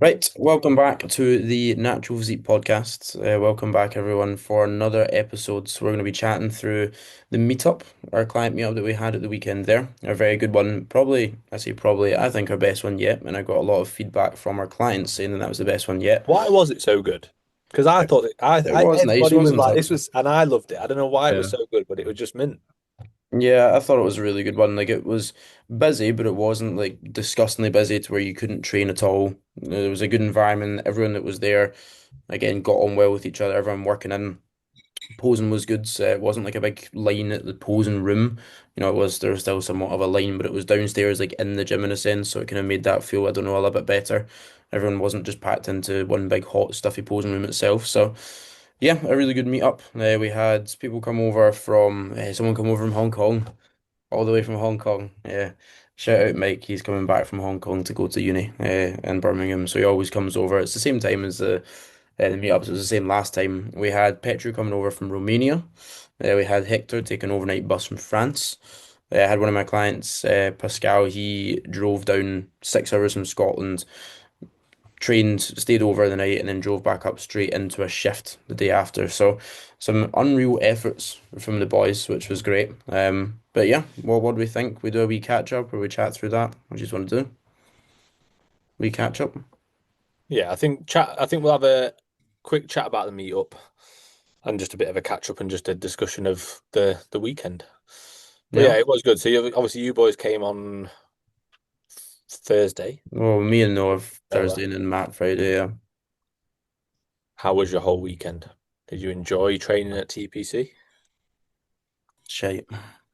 Right, welcome back to the Natural Physique podcast. Welcome back, everyone, for another episode. So, we're going to be chatting through the meetup, our client meetup that we had at the weekend there. A very good one. Probably, I say probably, I think our best one yet. And I got a lot of feedback from our clients saying that that was the best one yet. Why was it so good? Because I It, thought it was nice, everybody was wasn't like, it? this was, and I loved it. I don't know why it was Yeah. so good, but it was just mint. Yeah, I thought it was a really good one. Like it was busy, but it wasn't like disgustingly busy to where you couldn't train at all. There was a good environment. Everyone that was there, again, got on well with each other. Everyone working in. Posing was good. So it wasn't like a big line at the posing room. It was there was still somewhat of a line, but it was downstairs, like in the gym in a sense. So it kind of made that feel, I don't know, a little bit better. Everyone wasn't just packed into one big hot stuffy posing room itself. So yeah, a really good meetup. We had people come over from someone come over from Hong Kong, all the way from Hong Kong. Yeah. Shout out Mike, he's coming back from Hong Kong to go to uni in Birmingham, so he always comes over. It's the same time as the meetups. It was the same last time. We had Petru coming over from Romania. We had Hector taking an overnight bus from France. I had one of my clients, Pascal. He drove down 6 hours from Scotland, trained, stayed over the night, and then drove back up straight into a shift the day after. So some unreal efforts from the boys, which was great. But yeah, what do we think? We do a wee catch up or we chat through that? What do you just want to do? We catch up? Yeah, I think we'll have a quick chat about the meetup and just a bit of a catch up and just a discussion of the weekend. But Yeah. yeah, it was good. So obviously you boys came on Thursday. Well, me and Noah Noah, Thursday and then Matt Friday, yeah. how was your whole weekend? Did you enjoy training at TPC? Shite.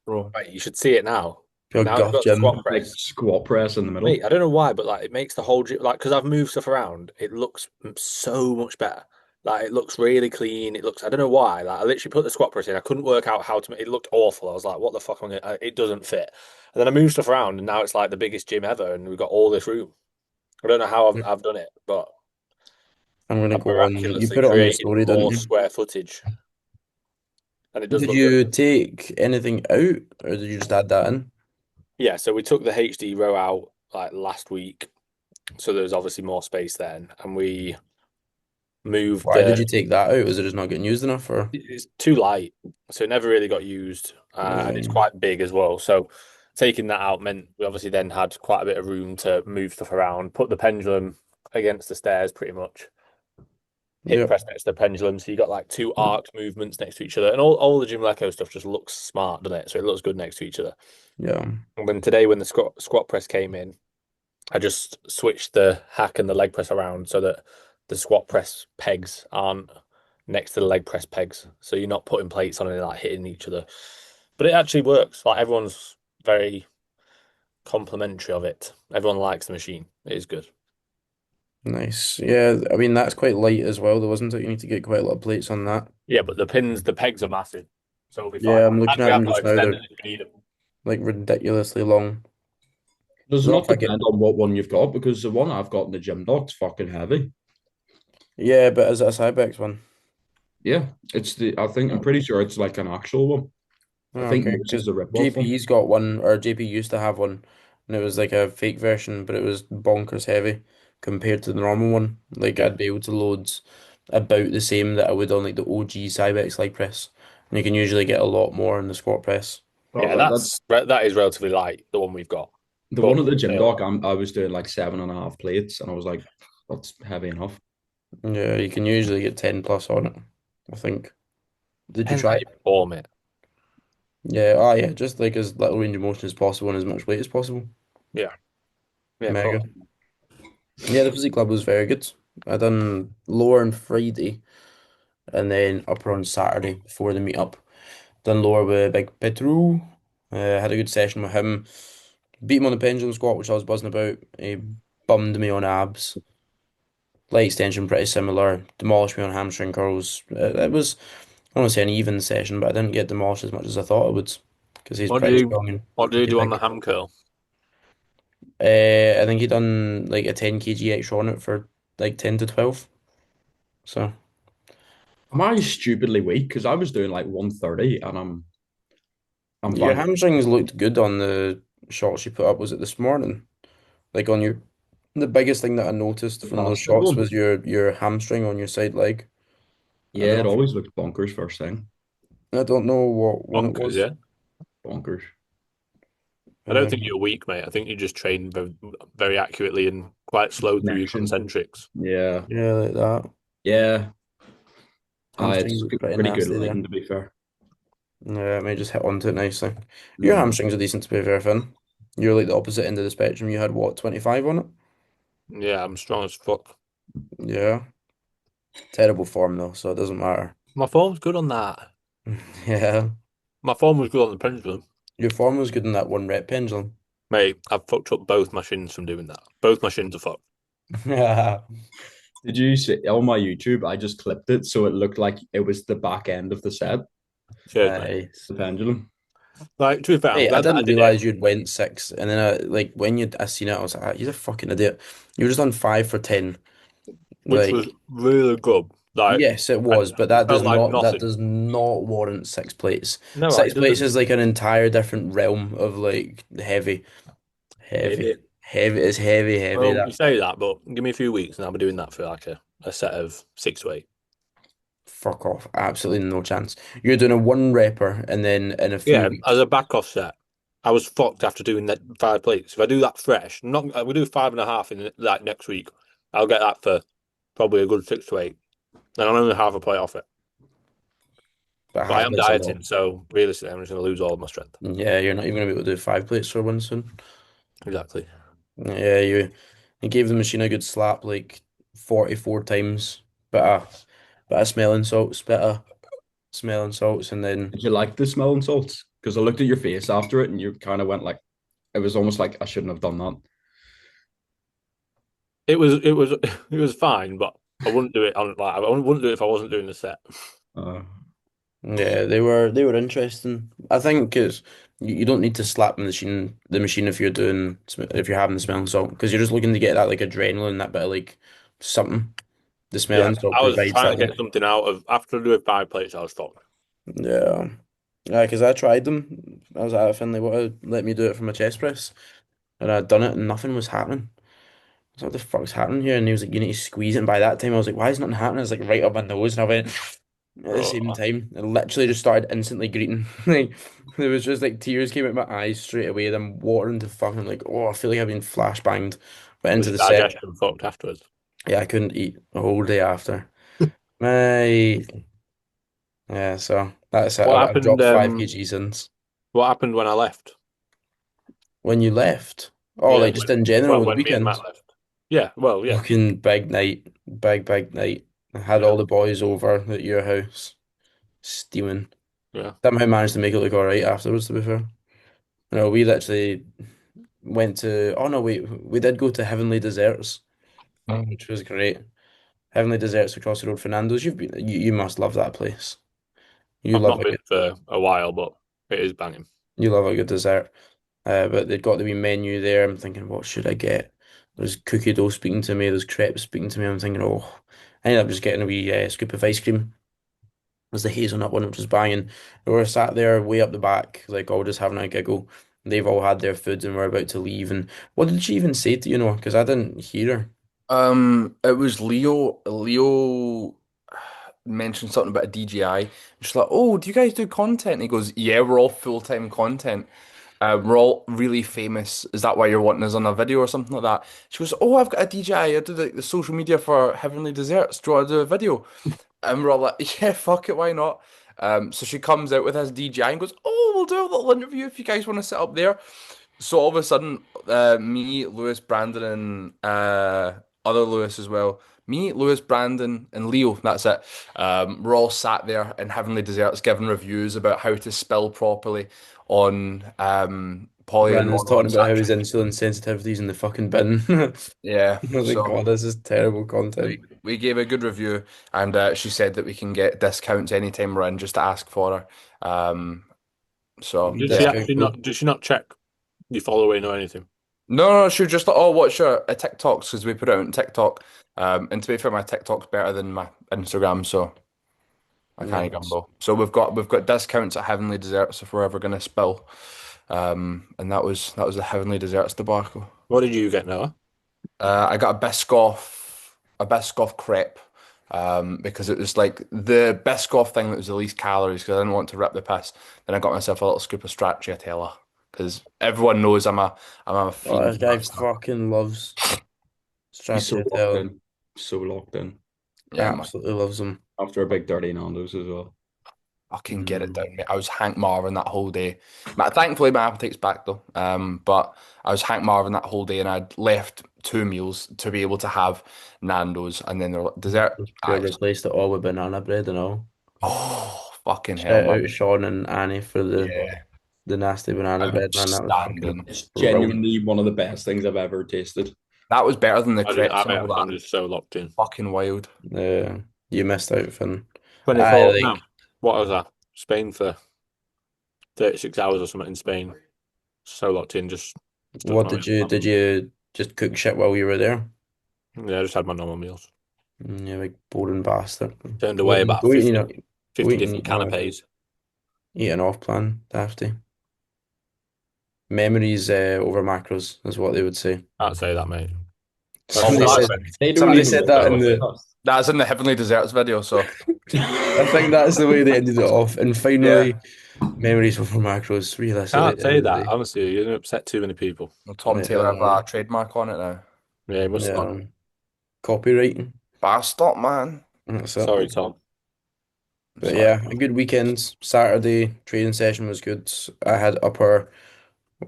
Bro, Right, you should see it now. Pure Now they've guff got the gym. squat a big press. squat press in the Mate, middle. I don't know why, but like it makes the whole gym like because I've moved stuff around, it looks so much better. Like it looks really clean. It looks I don't know why. Like I literally put the squat press in. I couldn't work out how to make it looked awful. I was like, what the fuck am I gonna, it doesn't fit. And then I moved stuff around and now it's like the biggest gym ever and we've got all this room. I don't know how I've done it, but I'm gonna I've go on. You miraculously put it on your created story, didn't more you? square footage and it does Did look good. you take anything out or did you just add that in? Yeah, so we took the HD row out like last week. So there was obviously more space then and we moved Why did the you take that out? Was it just not getting used enough or? it's too light, so it never really got used, and it's Um, quite big as well. So taking that out meant we obviously then had quite a bit of room to move stuff around, put the pendulum against the stairs pretty much, hip yeah. press next to the pendulum. So you got like two arced movements next to each other, and all the Jim Leco stuff just looks smart, doesn't it? So it looks good next to each other. Yeah. And when today, when the squat press came in, I just switched the hack and the leg press around so that the squat press pegs aren't next to the leg press pegs. So you're not putting plates on and like hitting each other. But it actually works. Like everyone's very complimentary of it. Everyone likes the machine. It is good. Nice. Yeah, I mean that's quite light as well, though, isn't it? You need to get quite a lot of plates on that. Yeah, but the pegs are massive. So it'll be fine. Yeah, I'm looking And at we have them got just now. They're extenders if you need them. like ridiculously long. Does Don't know not if I get. depend on what one you've got because the one I've got in the gym doc's fucking heavy. Yeah, but is it a Cybex one? Yeah, it's the. I think I'm pretty sure it's like an actual one. I Oh, think okay, yours is because a rip-off one. JP's got one, or JP used to have one, and it was like a fake version, but it was bonkers heavy compared to the normal one. Like Yeah. I'd be able to load about the same that I would on like the OG Cybex leg press, and you can usually get a lot more in the squat press. But Yeah, like that, that is relatively light, the one we've got. the But one at the gym still. doc, I was doing like 7.5 plates, and I was like, that's heavy enough. Yeah, you can usually get 10 plus on it, I think. Did you Depends try how it? you perform it. Yeah, oh yeah, just like as little range of motion as possible and as much weight as possible. Yeah. Yeah, of Mega. course. Yeah, the physique club was very good. I done lower on Friday and then upper on Saturday before the meetup. Done lower with Big Petru. Had a good session with him. Beat him on the pendulum squat, which I was buzzing about. He bummed me on abs. Leg extension pretty similar. Demolished me on hamstring curls. It was, I don't want to say an even session, but I didn't get demolished as much as I thought I would because he's What do pretty you strong and what do you pretty do on the big. ham curl? I think he done like a 10 kg extra on it for like 10 to 12. So Am I stupidly weak? Because I was doing like 130, and I'm your bang. hamstrings looked good on the shots you put up. Was it this morning? Like on your The biggest thing that I noticed The from those plastic shots one. was your hamstring on your side leg. I Yeah, don't know it if always looked bonkers first thing. I don't know what one it Bonkers, was. yeah. Bonkers. I don't think Um, you're weak, mate. I think you just train very, very accurately and quite slow through your Connection. concentrics. Yeah. yeah, like that. Yeah. Hamstrings It's was pretty pretty good nasty there. line, to be fair. Yeah, it may just hit onto it nicely. Your Mm. hamstrings are decent to be fair, Finn. You're like the opposite end of the spectrum. You had what, 25 on it? Yeah, I'm strong as fuck. Yeah. Terrible form though, so it doesn't matter. My form's good on that. Yeah. My form was good on the pendulum. Your form was good in that one rep pendulum. Mate, I've fucked up both my shins from doing that. Both my shins are fucked. Yeah. Did you see on my YouTube? I just clipped it so it looked like it was the back end of the set, Cheers, mate. Nice. the pendulum. Like, to be fair, I'm Mate, I glad that I didn't did it, realize you'd went six, and then like when I seen it, I was like, "Ah, you're a fucking idiot. You were just on 5 for 10." which was Like, really good. Like, yes, it I was, but that does felt like not nothing. warrant 6 plates. No, it 6 plates doesn't. is like an entire different realm of like heavy, It, heavy, it, heavy. It's heavy, heavy. well, you That say that, but give me a few weeks and I'll be doing that for like a set of 6 to 8. fuck off. Absolutely no chance. You're doing a one repper, and then in a few Yeah, weeks, as a back off set, I was fucked after doing that 5 plates. If I do that fresh, not we do 5.5 in like next week. I'll get that for probably a good 6 to 8. And I'm only half a plate off it. but But I half am plates a lot. dieting, so realistically, I'm just going to lose all of my strength. Yeah, you're not even gonna be able to do 5 plates for one soon. Exactly. Yeah, you gave the machine a good slap like 44 times. Bit of smelling salts, bit of smelling salts, and then Did you like the smell and salts? Because I looked at your face after it, and you kind of went like, it was almost like I shouldn't have done that. It was it was fine, but I wouldn't do it on like I wouldn't do it if I wasn't doing the set. Uh, yeah, they were interesting. I think because you don't need to slap the machine if you're if you're having the smelling salt because you're just looking to get that like adrenaline, that bit of like something. The Yeah, smelling salt I was provides trying that to get like something out of after doing 5 plates. I was fucked. yeah. Yeah, because I tried them. I was like, Finley, what let me do it for my chest press. And I'd done it and nothing was happening. So what the fuck's happening here? And he was like, you need to squeeze it. And by that time, I was like, why is nothing happening? It's like right up my nose. And I went at the same Oh, time. I literally just started instantly greeting. Like, there was just like tears came out my eyes straight away. Then water into fucking like, oh, I feel like I've been flashbanged. But was into your the set, digestion fucked afterwards? yeah, I couldn't eat a whole day after. My, yeah, so that's it. What I've happened? dropped 5 kg since. What happened when I left? When you left, oh, Yeah, like just in general, well, the when me and Matt weekend. left. Yeah, well, yeah, Fucking big night. Big night. I had yeah, all the boys over at your house, steaming. yeah. Somehow managed to make it look all right afterwards, to be fair. No, we literally went to, oh no, wait, we did go to Heavenly Desserts, which was great. Heavenly Desserts across the road, Fernando's. You must love that place. You I've love not a been good, for a while, but it is banging. you love a good dessert. But they'd got the wee menu there. I'm thinking, what should I get? There's cookie dough speaking to me. There's crepes speaking to me. I'm thinking, oh, I ended up just getting a wee scoop of ice cream. Was the hazelnut one, which was banging. We were sat there way up the back, like all just having a giggle. They've all had their foods and we're about to leave. And what did she even say to you, know? Because I didn't hear her. It was Leo. Leo mentioned something about a DJI. She's like, "Oh, do you guys do content?" And he goes, "Yeah, we're all full-time content. We're all really famous. Is that why you're wanting us on a video or something like that?" She goes, "Oh, I've got a DJI. I do the social media for Heavenly Desserts. Do you want to do a video?" And we're all like, "Yeah, fuck it, why not?" So she comes out with his DJI and goes, "Oh, we'll do a little interview if you guys want to sit up there." So all of a sudden, me, Lewis, Brandon, and other Lewis as well. Me, Lewis, Brandon, and Leo. That's it. We're all sat there in Heavenly Desserts giving reviews about how to spill properly on poly and Brandon's talking about how his monounsaturated. insulin sensitivity's in the fucking bin. I Yeah. was like, So God, this is terrible we content. we gave a good review, and she said that we can get discounts anytime we're in. Just to ask for her. So Did she yeah. Discount actually code. not? Did she not check your following or anything? No, she was just like, oh, what's your TikToks? Because we put it out on TikTok. And to be fair, my TikTok's better than my Instagram, so I can't Nice. gamble. So we've got discounts at Heavenly Desserts if we're ever gonna spill. And that was the Heavenly Desserts debacle. What did you get, Noah? I got a Biscoff crepe, because it was like the Biscoff thing that was the least calories because I didn't want to rip the piss. Then I got myself a little scoop of stracciatella because everyone knows I'm a Oh, fiend this for guy that stuff. fucking loves He's so locked stracciatella. in. So locked in. Yeah, man. Absolutely loves them. After a big dirty Nando's as well. Fucking get it Mm. down, mate. I was Hank Marvin that whole day. Thankfully, my appetite's back though. But I was Hank Marvin that whole day, and I'd left two meals to be able to have Nando's, and then the dessert. Just I replaced it all with banana bread and all. oh fucking hell, Shout man. out Sean and Annie for Yeah, the nasty banana bread, man. That was fucking outstanding. It's brilliant. genuinely one of the best things I've ever tasted. That was better than the I didn't. crepes and all that. I'm just so locked in. Fucking wild. You missed out, Finn. I 24. No, like. what was that? Spain for 36 hours or something in Spain. So locked in, just doesn't What know. did you just cook shit while you were there? Yeah, I just had my normal meals. You like boring bastard. Turned away about Go eat, 50, 50 different eat, canapes. eat an off plan, Dafty. Memories over macros is what they would say. Can't say that, mate. That's Oh, Somebody that's said They don't somebody even said watch that our in the. podcast. that's in the Heavenly Desserts video, so I think that's the way they ended it off. And yeah. finally, memories over macros. Realistically, at can't the end say of the that. day. Honestly, you're gonna upset too many people. Well, Tom Taylor have Yeah, a trademark on it now. Yeah, you must not. yeah. Copywriting. Bastard, man. That's it. Sorry, Tom. But Sorry. yeah, a good weekend. Saturday training session was good. I had upper.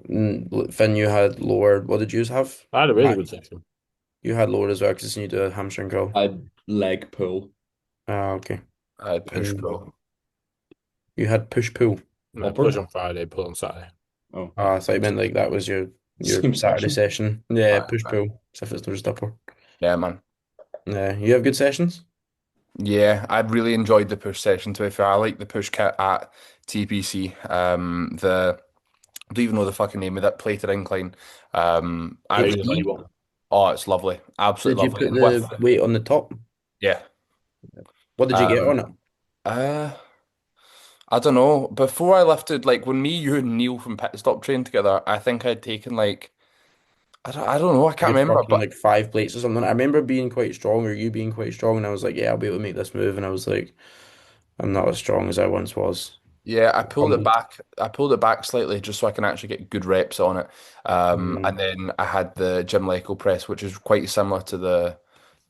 Finn, you had lower. What did you have? I had a really Mac, good session. you had lower as well because you do a hamstring curl. I leg pull Ah, okay. I had push And pull. you had push pull. No, push upper. on Friday, pull on Saturday. Oh, Ah, I thought you meant like that was your same Saturday session. session. Yeah, Aye, push aye. pull. So if it's just upper. Yeah, man. Yeah, you have good sessions. Yeah, I really enjoyed the push session to be fair. I like the push kit at TPC. I don't even know the fucking name of that plated incline. I H really HT. twenty like one. oh, it's lovely. Absolutely Did you lovely. put And with the weight on the top? yeah. What did you get Um on it? uh I don't know. Before I lifted, like when me, you and Neil from Pit Stop trained together, I think I'd taken like I don't know, I A can't good remember, fucking but like 5 plates or something. I remember being quite strong or you being quite strong, and I was like, yeah, I'll be able to make this move. And I was like, I'm not as strong as I once was. yeah, I pulled it Humbled. back. I pulled it back slightly just so I can actually get good reps on it. And Mm, then I had the Gym Lyco press, which is quite similar to the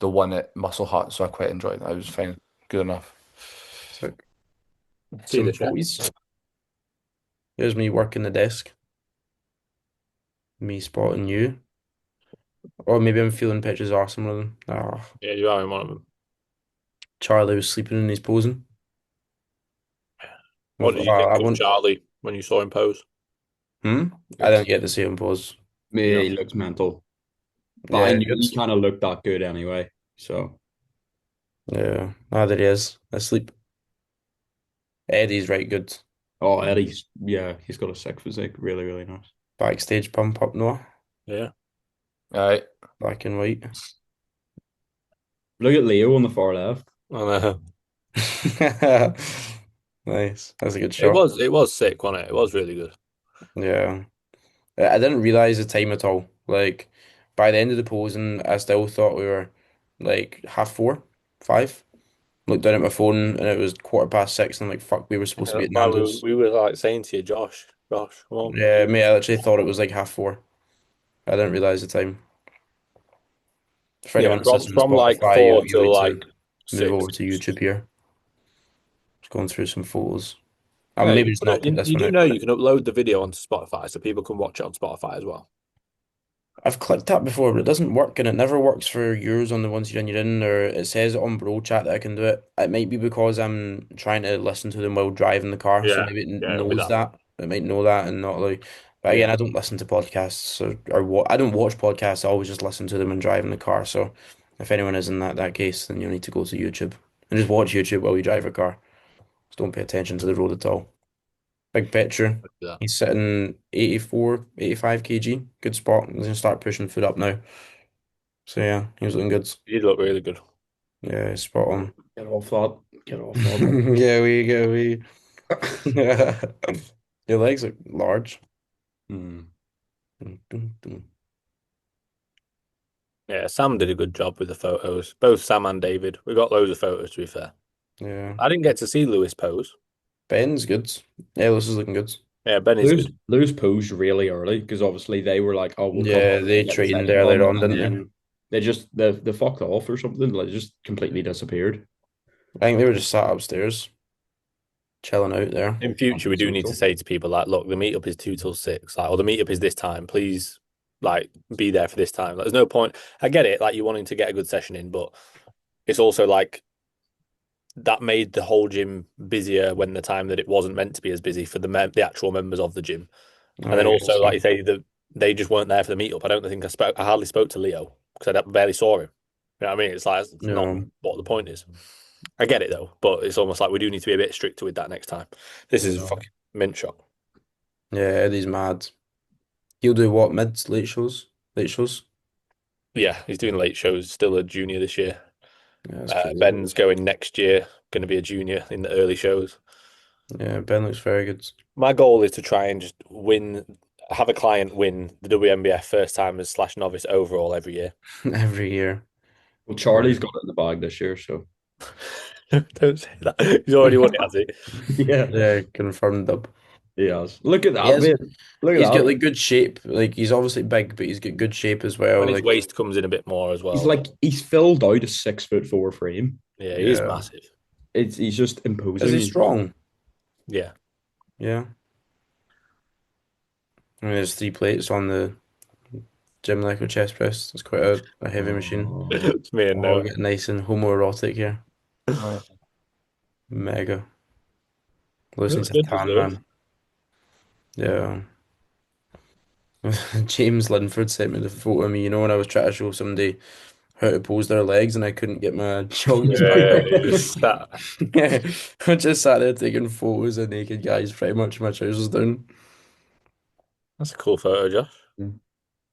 one at Muscle Hut, so I quite enjoyed it. I was fine, good enough. so See some the chef. photos. Here's me working the desk. Me spotting you. Or maybe I'm feeling pictures are some of them. Ah, Yeah, you are in one of them. Charlie was sleeping and he's posing. What did you I think of want. Charlie when you saw him pose? Hmm? I didn't get to see him pose. Me, No. he looks mental. But I Yeah, knew good. he kind of looked that good anyway. So, Yeah, ah, there he is. Asleep. Eddie's right good. oh, Eddie's, yeah, he's got a sick physique. Really, really nice. Backstage pump up Noah. Yeah. All right. Black and white. Look at Leo on the far left. And, Nice. That's a good shot. it was sick, wasn't it? It was really good. Yeah. I didn't realize the time at all. Like by the end of the posing, I still thought we were like half four, five. Looked down at my phone and it was 6:15 and I'm like, fuck, we were supposed Yeah, to be that's at why Nando's. we were like saying to you, Josh, come on. Yeah, mate, I literally thought it was like half four. I didn't realize the time. For Yeah, anyone that's listening on from like Spotify, four you'll till need like to move 6. over to YouTube here. Just going through some photos. I'll Yeah, maybe just not put this you one do out. know you can upload the video onto Spotify so people can watch it on Spotify as well. I've clicked that before, but it doesn't work, and it never works for yours on the ones you're in, or it says on Bro Chat that I can do it. It might be because I'm trying to listen to them while driving the car, so Yeah, maybe it yeah, it'll be knows that. that. It might know that and not like. But again, Yeah, I don't listen to podcasts or what I don't watch podcasts. I always just listen to them and drive in the car. So if anyone is in that case, then you'll need to go to YouTube and just watch YouTube while you drive a car. Just don't pay attention to the road at all. Big picture. it'll be that. He's sitting 84, 85 kg. Good spot. He's gonna start pushing foot up now. So yeah, he was looking good. You look really good. Yeah, spot on. Get off that. Get off that. Yeah, we. Your legs look large. Hmm. Dun, dun, dun. Yeah, Sam did a good job with the photos. Both Sam and David. We got loads of photos, to be fair. Yeah. I didn't get to see Lewis pose. Ben's good. Ellis is looking good. Yeah, Ben is Lose good. lose posed really early because obviously they were like, oh, we'll come Yeah, up they and get the trained second earlier one, on, and didn't they? then they fucked off or something. Like just completely disappeared. I think they were just sat upstairs, chilling out there. In I future, we think do so. need to So. say to people like, look, the meetup is 2 till 6, like, or the meetup is this time. Please, like, be there for this time. Like, there's no point. I get it, like, you're wanting to get a good session in, but it's also like that made the whole gym busier when the time that it wasn't meant to be as busy for the actual members of the gym. And then I guess also, like so. you say, they just weren't there for the meetup. I don't think I hardly spoke to Leo because I barely saw him. You know what I mean? It's like it's not No. what the point is. I get it though, but it's almost like we do need to be a bit stricter with that next time. This is a Yeah. fucking mint shot. Yeah, Eddie's mad. He'll do what? Mids, late shows? Late shows? Yeah, he's doing late shows. Still a junior this year. Yeah, that's crazy. Ben's going next year. Going to be a junior in the early shows. Yeah, Ben looks very good. My goal is to try and just have a client win the WNBF first timers slash novice overall every year. Every year. Well, Yeah. Charlie's got it in the bag this year, so Don't say that. He's already won it, has he? yeah, Yeah, confirmed up. he has. Look at He that, has, mate. Look at he's got that. like good shape. Like he's obviously big, but he's got good shape as well. And his Like, waist comes in a bit more as He's well. like he's filled out a 6'4" frame. Yeah, he is yeah. massive. He's just Is he imposing. strong? Yeah. Yeah. I mean, there's 3 plates on the gym like a chest press. It's quite a heavy machine. Oh, It's me and Oh, Noah. get nice and homoerotic here. Right. Mega. He Listen looks to good, does Tan, Lewis? man. Yeah. James Linford sent me the photo of me, when I was trying to show somebody how to pose their legs and I couldn't get my joggers back Yeah, up. he just sat. Yeah, I just sat there taking photos of naked guys, pretty much my trousers down. That's a cool photo, Josh.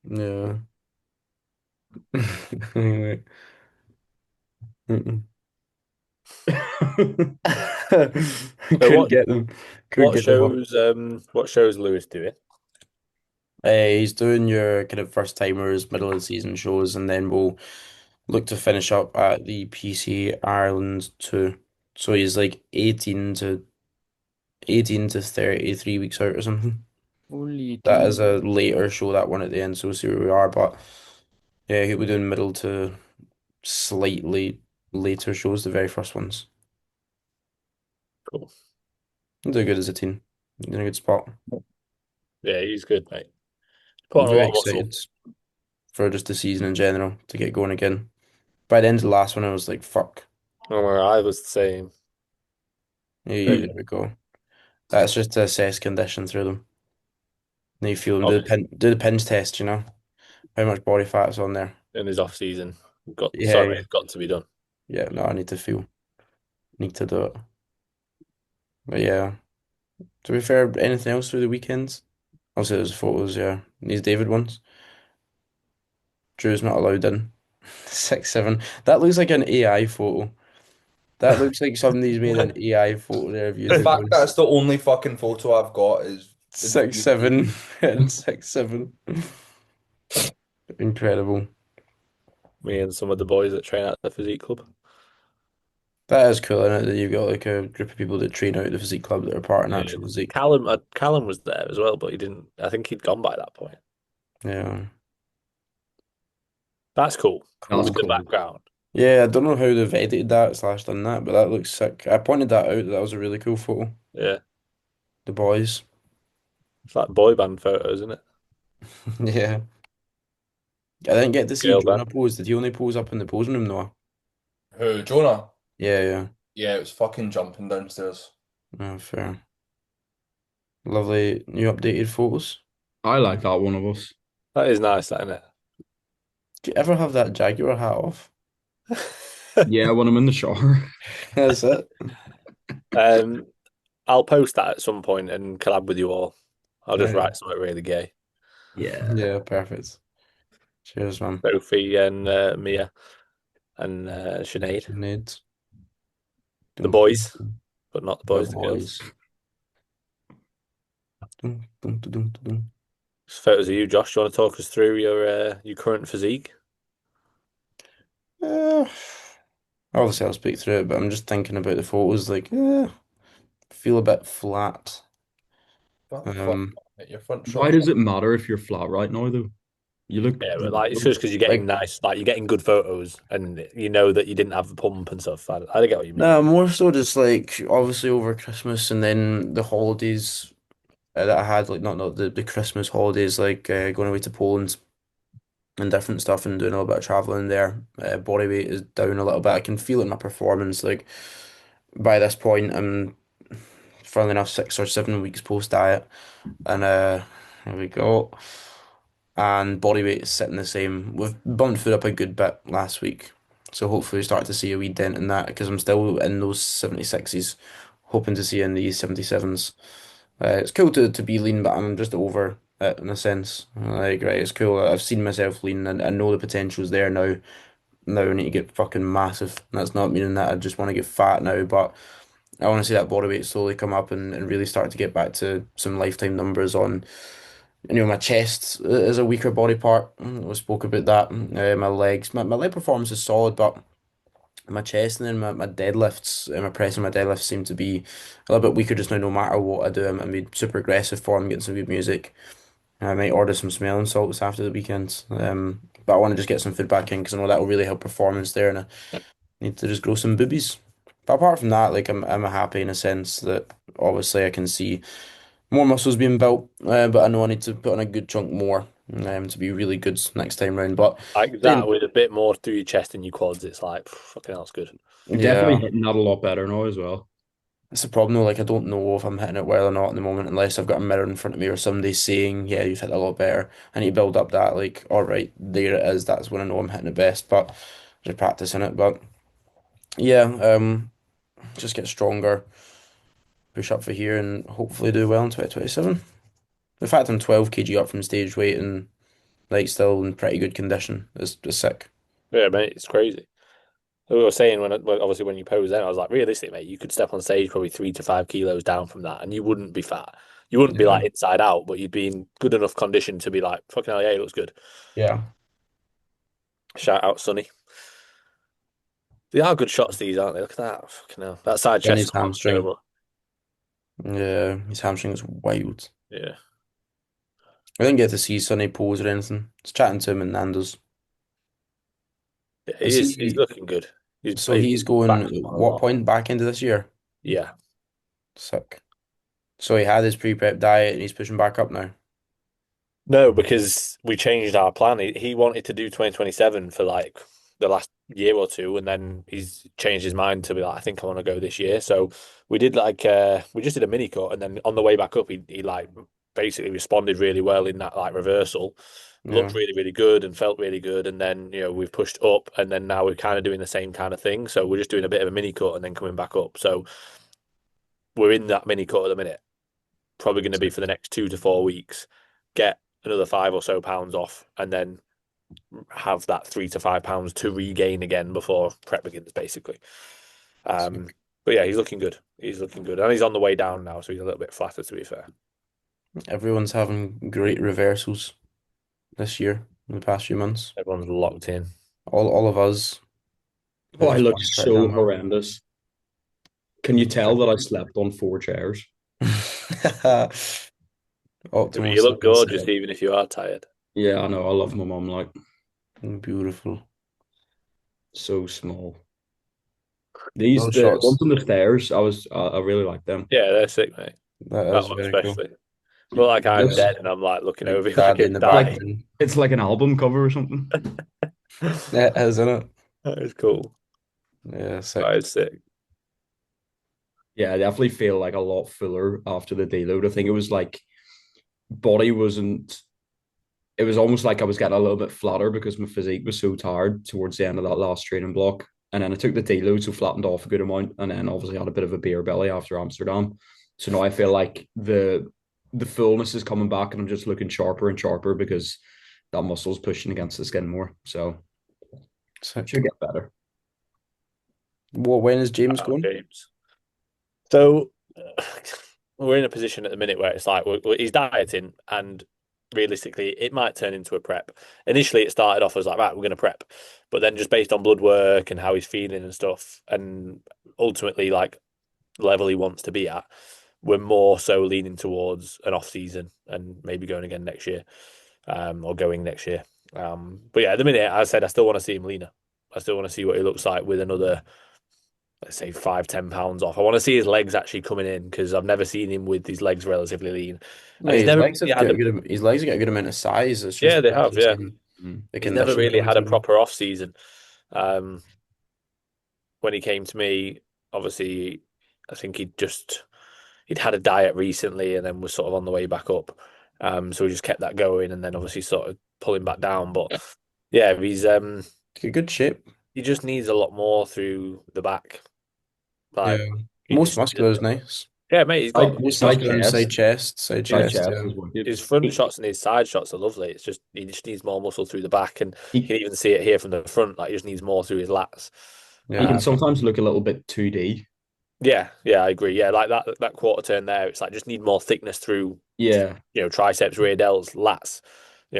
Yeah. Anyway. Mm-mm. So Couldn't get them. Couldn't get them up. what shows Lewis doing? He's doing your kind of first timers, middle of the season shows, and then we'll look to finish up at the PC Ireland 2. So he's like 18 to 33 weeks out or something. Holy That is gee. a later show, that one at the end, so we'll see where we are. But yeah, he'll be doing middle to slightly later shows, the very first ones. Cool. He'll do good as a teen. He's in a good spot. Yeah, he's good, mate. Put I'm on a very lot of muscle. excited for just the season in general to get going again. By the end of the last one, I was like, fuck. And where I was the same. Hey, there we go. That's just to assess condition through them. Then you feel them, Obviously, do the pinch test, how much body fat's on there. in his off season, Yeah, yeah, it's got to be done. yeah. No, I need to do it. But yeah, to be fair, anything else through the weekends? Obviously, there's photos, yeah. These David ones. Drew's not allowed in. 6'7". That looks like an AI photo. That looks like somebody's made an AI photo there of you The two fact boys. that's the only fucking photo I've got is what Six you see. seven and 6'7". Incredible. Me and some of the boys that train at the physique club. That is cool, isn't it? That you've got like a group of people that train out at the physique club that are part of Yeah. natural physique. Callum was there as well, but he didn't. I think he'd gone by that point. Yeah, That's cool That's with cool. the cool. background. Yeah, I don't know how they've edited that slash done that, but that looks sick. I pointed that out. That was a really cool photo. Yeah, The boys. it's like boy band photos, isn't it? Yeah. I didn't get to see Girl Jonah band. pose. Did he only pose up in the posing room, Noah? Who, Jonah? Yeah, yeah. Yeah, it was fucking jumping downstairs. Oh, fair. Lovely new updated photos. I like that one of us. That is nice, that, isn't Do you ever have that Jaguar hat off? it? Yeah, when I'm in the shower. That's it. Um, I'll post that at some point and collab with you all. I'll just Yeah, write something really gay. Yeah. yeah, perfect. Cheers, man. Sophie and Mia and Sinead. Sinead. The Dum, dum, boys, dum. but not the The boys, the girls. boys. Dum, dum, dum, dum, dum. Photos of you, Josh. Do you want to talk us through your current physique? Obviously I'll speak through it, but I'm just thinking about the photos. Like, feel a bit flat. Flat. Um, Your front Why shot. does it matter if you're flat right now, though? You look Yeah, but really like it's good. just because you're getting like nice, like you're getting good photos, and you know that you didn't have the pump and stuff. I get what you mean. no, more so just like obviously over Christmas and then the holidays that I had, like not the Christmas holidays, like going away to Poland and different stuff and doing a little bit of traveling there. Body weight is down a little bit. I can feel it in my performance. Like by this point, I'm funnily enough 6 or 7 weeks post diet, and here we go. And body weight is sitting the same. We've bumped food up a good bit last week, so hopefully we start to see a wee dent in that because I'm still in those 76s, hoping to see in these 77s. It's cool to be lean, but I'm just over it in a sense. Like, right, it's cool. I've seen myself lean and I know the potential's there now. Now I need to get fucking massive. That's not meaning that I just want to get fat now, but I want to see that body weight slowly come up and really start to get back to some lifetime numbers on, my chest is a weaker body part. We spoke about that. My legs, my leg performance is solid, but my chest and then my deadlifts, my press and my deadlifts seem to be a little bit weaker just now. No matter what I do, I'm being super aggressive for them, getting some good music. I might order some smelling salts after the weekend. But I want to just get some food back in because I know that will really help performance there, and I need to just grow some boobies. But apart from that, like I'm happy in a sense that obviously I can see more muscles being built, but I know I need to put on a good chunk more to be really good next time round. But Like then, that with a bit more through your chest and your quads, it's like fucking hell, it's good. You're definitely yeah, hitting that a lot better now as well. that's the problem though. Like I don't know if I'm hitting it well or not in the moment unless I've got a mirror in front of me or somebody saying, "Yeah, you've hit it a lot better." I need to build up that like, all right, there it is. That's when I know I'm hitting it best. But just practicing it. But yeah, just get stronger, push up for here, and hopefully do well in 2027. The fact I'm 12 kg up from stage weight and like still in pretty good condition is sick. Yeah, mate, it's crazy. We were saying obviously when you pose then, I was like, realistic, mate, you could step on stage probably 3 to 5 kilos down from that, and you wouldn't be fat. You wouldn't be Yeah. like inside out, but you'd be in good enough condition to be like, fucking hell, yeah, he looks good. Yeah. Shout out, Sonny. They are good shots, these, aren't they? Look at that. Fucking hell. That side And chest his squat's hamstring. terrible. Yeah, his hamstring is wild. Yeah. I didn't get to see Sonny pose or anything. Just chatting to him in Nando's. Yeah, Is he is. He's he looking good. so He's he's back going a at what lot. point back into this year? Yeah. Sick. So he had his pre-prep diet and he's pushing back up now. No, because we changed our plan. He wanted to do 2027 for like the last year or two, and then he's changed his mind to be like, I think I want to go this year. So we did like we just did a mini cut, and then on the way back up, he like basically responded really well in that like reversal, Yeah. looked really really good and felt really good, and then we've pushed up, and then now we're kind of doing the same kind of thing. So we're just doing a bit of a mini cut and then coming back up. So we're in that mini cut at the minute, probably going to be for the next 2 to 4 weeks. Get another 5 or so pounds off, and then have that 3 to 5 pounds to regain again before prep begins, basically. Um, Sick. but yeah, he's looking good. He's looking good, and he's on the way down now, so he's a little bit flatter, to be fair. Everyone's having great reversals this year in the past few months. Everyone's locked in. All of us Oh, have I look responded pretty so damn well. horrendous. Can you tell that I slept on 4 chairs? Yeah, but Optimal you look sleeping gorgeous, setup. even if you are tired. Yeah, I know. I love my mom, like, Beautiful. so small. These Those the ones shots. on the stairs. I really like them. Yeah, they're sick, mate. That That is one very cool. especially. Look like I'm Looks dead, and I'm like looking Like over you like Daddy a in the dying. like background. it's like an album cover or something. Yeah, it is, isn't it? That is cool. Yeah, That sick. is sick. Yeah, I definitely feel like a lot fuller after the deload. I think it was like body wasn't. It was almost like I was getting a little bit flatter because my physique was so tired towards the end of that last training block. And then I took the deload, so flattened off a good amount, and then obviously had a bit of a beer belly after Amsterdam. So now I feel like the fullness is coming back, and I'm just looking sharper and sharper because that muscle's pushing against the skin more. So Sick. should get better. When is James Out, going? James. So we're in a position at the minute where it's like he's dieting, and realistically, it might turn into a prep. Initially, it started off as like, right, we're going to prep, but then just based on blood work and how he's feeling and stuff, and ultimately like the level he wants to be at, we're more so leaning towards an off season and maybe going again next year, or going next year. But yeah, at the minute, as I said, I still want to see him leaner. I still want to see what he looks like with another, let's say, 5, 10 pounds off. I want to see his legs actually coming in because I've never seen him with his legs relatively lean, and No, he's his never legs really have had got a a. good, his legs have got a good amount of size. It's Yeah, just they have. obviously Yeah, seeing the he's never condition really coming had a through. proper off season. Um, when he came to me, obviously, I think he'd had a diet recently and then was sort of on the way back up. So we just kept that going and then obviously sort of pulling back down. But yeah, Good shape. he just needs a lot more through the back. Yeah. Like he Most just muscular is nice. yeah, mate, he's got Most Side muscular and chest, side yeah, side chest. chest Yeah. is wicked. his front He, shots and his side shots are lovely. It's just he just needs more muscle through the back and you he can even see it here from the front. Like he just needs more through his lats. he Uh, can Yeah. sometimes look a little bit 2D. yeah, yeah, I agree. Yeah, like that quarter turn there, it's like just need more thickness through Yeah, triceps, rear delts, lats.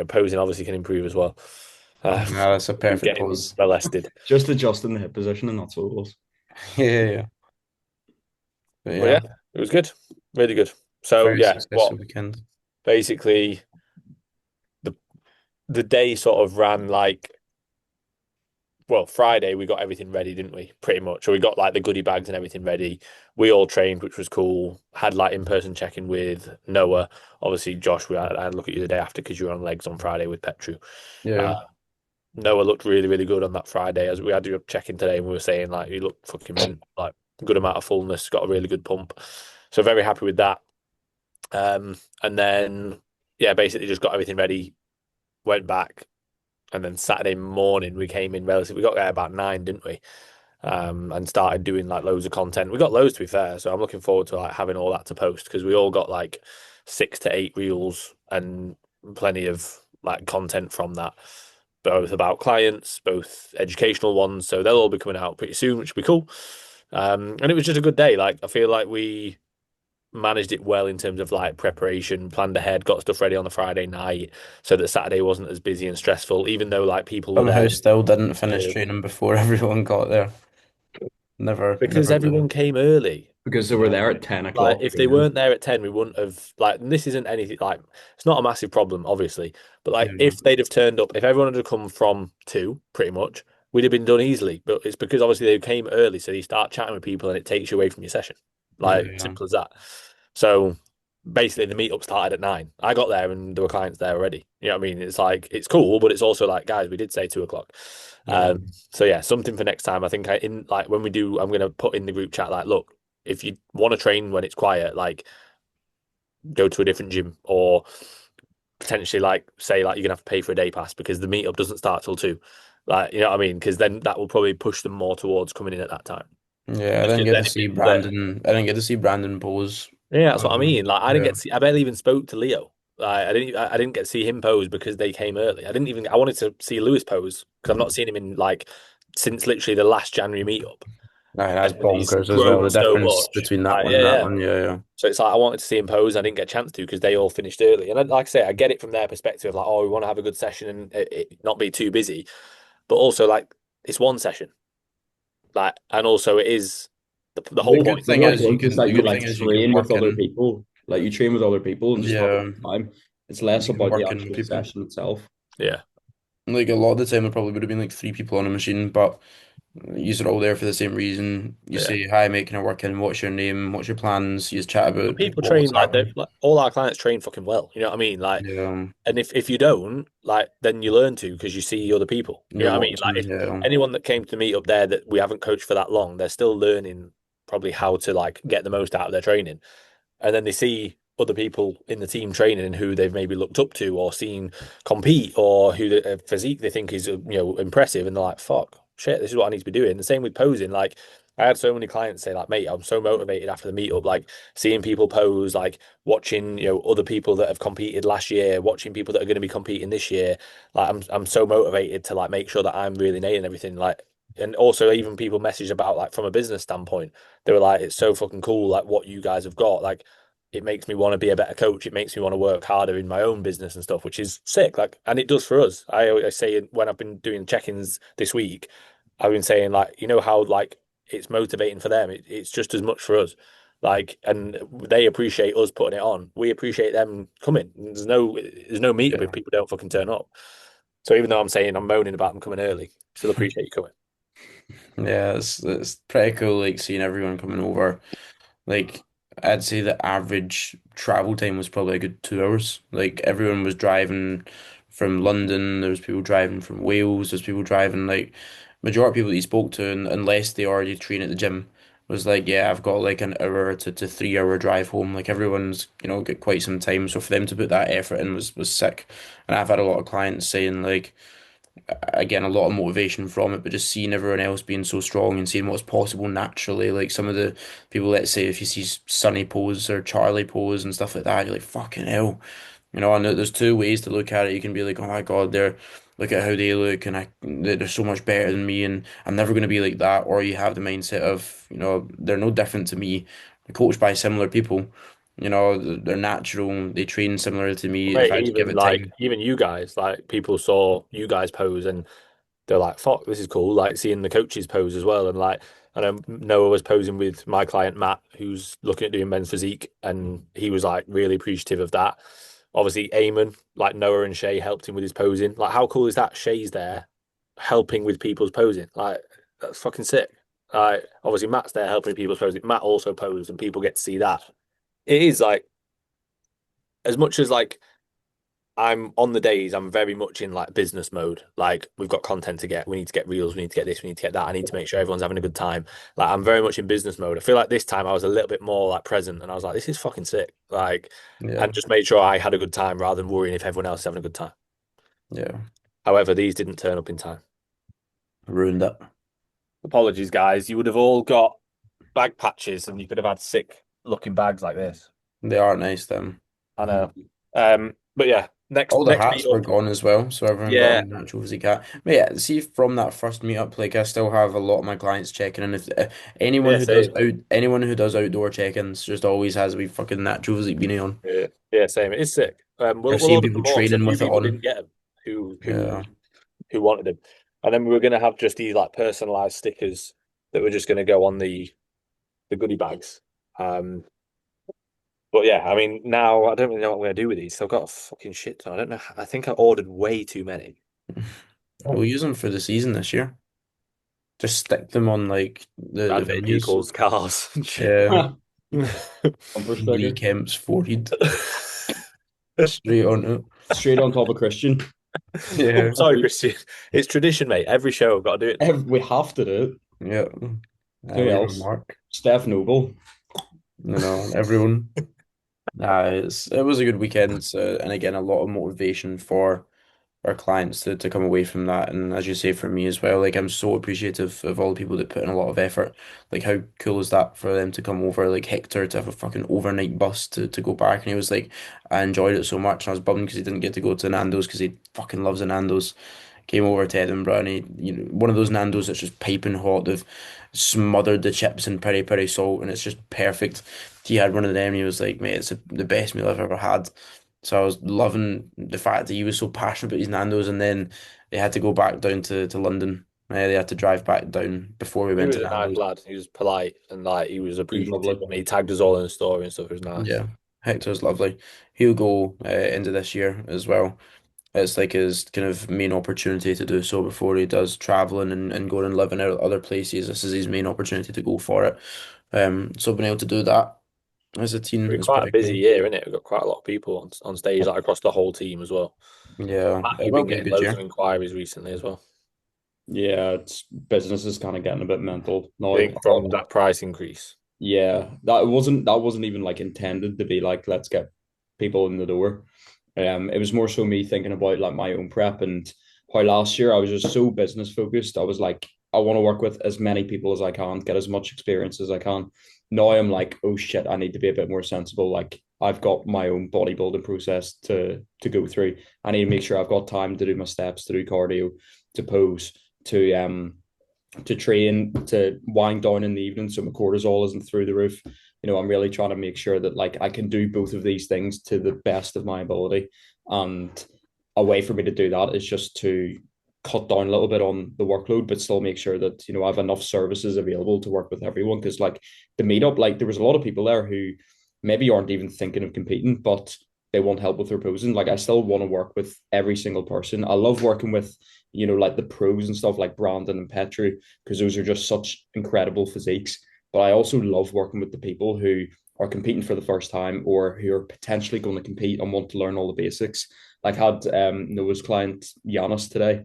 Posing obviously can improve as well. Uh, Yeah, that's a he's perfect getting pose. molested. just adjusting the hip position and that's all it was. Yeah, yeah, yeah. But But yeah, yeah, it was good, really good. So very yeah, what successful weekend. basically the the day sort of ran like well, Friday we got everything ready, didn't we? Pretty much. So we got like the goodie bags and everything ready. We all trained, which was cool. Had like in-person check-in with Noah. Obviously, Josh, I had a look at you the day after because you were on legs on Friday with Petru. Uh, Yeah. Noah looked really, really good on that Friday. As we had to check in today, and we were saying like he looked fucking mint, like good amount of fullness, got a really good pump. So very happy with that. And then yeah, basically just got everything ready, went back, and then Saturday morning we came in relatively. We got there about 9, didn't we? And started doing like loads of content. We got loads to be fair, so I'm looking forward to like having all that to post because we all got like 6 to 8 reels and plenty of like content from that, both about clients, both educational ones. So they'll all be coming out pretty soon, which will be cool. And it was just a good day. Like I feel like we managed it well in terms of like preparation, planned ahead, got stuff ready on the Friday night so that Saturday wasn't as busy and stressful, even though like people were Somehow there still didn't finish early. training before everyone got there. Never, Because never would. everyone came early. Because they were there at 10 Like o'clock if they training. weren't there at 10, we wouldn't have like and this isn't anything like it's not a massive problem, obviously. But like Yeah. if they'd have turned up, if everyone had come from 2, pretty much, we'd have been done easily. But it's because obviously they came early, so you start chatting with people and it takes you away from your session. Yeah. Like Yeah. simple as that. So basically the meetup started at 9. I got there and there were clients there already. You know what I mean? It's like it's cool, but it's also like, guys, we did say 2 o'clock. Yeah. So yeah, something for next time. I think I in like when we do, I'm gonna put in the group chat like, look, if you want to train when it's quiet, like go to a different gym or potentially like say like you're gonna have to pay for a day pass because the meetup doesn't start till 2. Like, you know what I mean? Because then that will probably push them more towards coming in at that time. Yeah, I Just didn't because get then to it see means that Brandon. I didn't get to see Brandon pose. yeah, that's what I mean. Like I didn't Yeah. get to see, I barely even spoke to Leo. Like I didn't get to see him pose because they came early. I wanted to see Lewis pose because I've not seen him in like since literally the last January meetup. Aye, that's And he's bonkers as well. grown The so difference much. between that Like, one yeah, and that yeah. one. Yeah, yeah. So it's like I wanted to see him pose, and I didn't get a chance to because they all finished early. And like I say, I get it from their perspective, like, oh, we want to have a good session and it not be too busy, but also like it's one session, like, and also it is the whole The good point The thing whole is is you point is can. that The you good like thing is you can train with work other in. people. Like you train with other people and just have a Yeah, good time. It's you less can about the work in with actual people. session itself. yeah. Like a lot of the time, it probably would have been like 3 people on a machine, but you're all there for the same reason. You Yeah. say, "Hi, mate, can I work in? What's your name? What's your plans?" You just chat And about people train what's like they happening. like all our clients train fucking well. You know what I mean? Like, Yeah, and if you don't, like, then you learn to because you see other people. You you're know what I mean? Like, watching. if Yeah, anyone that came to meet up there that we haven't coached for that long, they're still learning probably how to like get the most out of their training. And then they see other people in the team training who they've maybe looked up to or seen compete or who the physique they think is impressive, and they're like, "Fuck, shit, this is what I need to be doing." The same with posing. Like, I had so many clients say, like, "Mate, I'm so motivated after the meetup, like seeing people pose, like watching other people that have competed last year, watching people that are going to be competing this year. Like, I'm so motivated to like make sure that I'm really nailing everything, like." And also, even people message about like from a business standpoint, they were like, "It's so fucking cool, like what you guys have got." Like, it makes me want to be a better coach. It makes me want to work harder in my own business and stuff, which is sick. Like, and it does for us. I always say when I've been doing check-ins this week, I've been saying like, you know how like it's motivating for them. It's just as much for us. Like, and they appreciate us putting it on. We appreciate them coming. There's no meetup if Yeah. people don't fucking turn up. So even though I'm saying I'm moaning about them coming early, still appreciate you coming. Yeah, it's pretty cool like seeing everyone coming over. Like I'd say the average travel time was probably a good 2 hours. Like everyone was driving from London, there was people driving from Wales, there's people driving like majority of people that you spoke to and unless they already train at the gym was like, yeah, I've got like an hour to 3 hour drive home. Like everyone's, got quite some time. So for them to put that effort in was sick. And I've had a lot of clients saying like again a lot of motivation from it, but just seeing everyone else being so strong and seeing what's possible naturally. Like some of the people, let's say, if you see Sunny pose or Charlie pose and stuff like that, you're like, fucking hell. And there's two ways to look at it. You can be like, oh my God, look at how they look, and they're so much better than me, and I'm never going to be like that. Or you have the mindset of, they're no different to me. They're coached by similar people. They're natural. They train similar to me. If Mate, I just give even it like time. even you guys, like people saw you guys pose and they're like, "Fuck, this is cool!" Like seeing the coaches pose as well, and like I know Noah was posing with my client Matt, who's looking at doing men's physique, and he was like really appreciative of that. Obviously, Eamon, like Noah and Shay helped him with his posing. Like, how cool is that? Shay's there helping with people's posing. Like, that's fucking sick. Like, obviously Matt's there helping people's posing. Matt also posed, and people get to see that. It is like as much as like I'm on the days, I'm very much in like business mode. Like we've got content to get, we need to get reels, we need to get this, we need to get that. I need to make sure everyone's having a good time. Like I'm very much in business mode. I feel like this time I was a little bit more like present and I was like, this is fucking sick. Like, Yeah, and just made sure I had a good time rather than worrying if everyone else is having a good time. yeah, However, these didn't turn up in time. ruined it. Apologies, guys. You would have all got bag patches and you could have had sick looking bags like this. They are nice, them. I know. But yeah, next All the next hats were meetup. gone as well, so everyone got a Yeah, natural physique hat. But yeah, see from that first meetup, like I still have a lot of my clients checking in. If anyone yeah, who does same. outdoor check-ins just always has a wee fucking natural physique beanie on. Yeah, yeah, same. It's sick. We'll I've we'll seen order people some more because a training few with it people didn't on. get them who who Yeah, who wanted them, and then we were gonna have just these like personalized stickers that were just gonna go on the goodie bags. Um, but yeah, I mean now I don't really know what I'm gonna do with these. So I've got a fucking shit ton. I don't know. I think I ordered way too many. we'll use them for the season this year. Just stick them on like the Random venues. people's cars and shit. Yeah, Bumper Lee sticker. Kemp's forehead straight on it. Straight on top of Christian. Oh, Yeah, sorry, Christian. It's tradition, mate. Every show I've got to do it now. We have to do it. yeah. Who Leave a else? mark. Steph Noble. On everyone. It was a good weekend, and again, a lot of motivation for our clients to come away from that. And as you say, for me as well, like I'm so appreciative of all the people that put in a lot of effort. Like, how cool is that for them to come over? Like Hector to have a fucking overnight bus to go back, and he was like, I enjoyed it so much. And I was bummed because he didn't get to go to Nando's because he fucking loves the Nando's. Came over to Edinburgh and one of those Nando's that's just piping hot. They've smothered the chips in peri peri salt and it's just perfect. He had one of them and he was like, mate, it's the best meal I've ever had. So I was loving the fact that he was so passionate about his Nando's and then they had to go back down to London. They had to drive back down before we He went was to a nice Nando's. lad. He was polite and like he was He's appreciative. lovely. And he tagged us all in the story and stuff. It was nice. Yeah, Hector's lovely. He'll go into this year as well. It's like his kind of main opportunity to do so before he does traveling and going and living out other places. This is his main opportunity to go for it. So being able to do that as a team It's is quite a pretty busy cool. year, isn't it? We've got quite a lot of people on stage, like across the whole team as well. Yeah, Matt, it you've will been be a getting good loads of year. inquiries recently as well. Yeah, it's business is kind of getting a bit mental I now. think from that price increase. Yeah, that wasn't even like intended to be like let's get people in the door. It was more so me thinking about like my own prep and how last year I was just so business focused. I was like, I want to work with as many people as I can, get as much experience as I can. Now I'm like, oh shit, I need to be a bit more sensible. Like I've got my own bodybuilding process to go through. I need to make sure I've got time to do my steps, to do cardio, to pose, to train, to wind down in the evening so my cortisol isn't through the roof. I'm really trying to make sure that like I can do both of these things to the best of my ability. And a way for me to do that is just to cut down a little bit on the workload, but still make sure that, I have enough services available to work with everyone. Because like the meetup, like there was a lot of people there who maybe aren't even thinking of competing, but they want help with their posing. Like I still want to work with every single person. I love working with, like the pros and stuff like Brandon and Petru, because those are just such incredible physiques. But I also love working with the people who are competing for the first time or who are potentially going to compete and want to learn all the basics. Like had Noah's client Giannis today,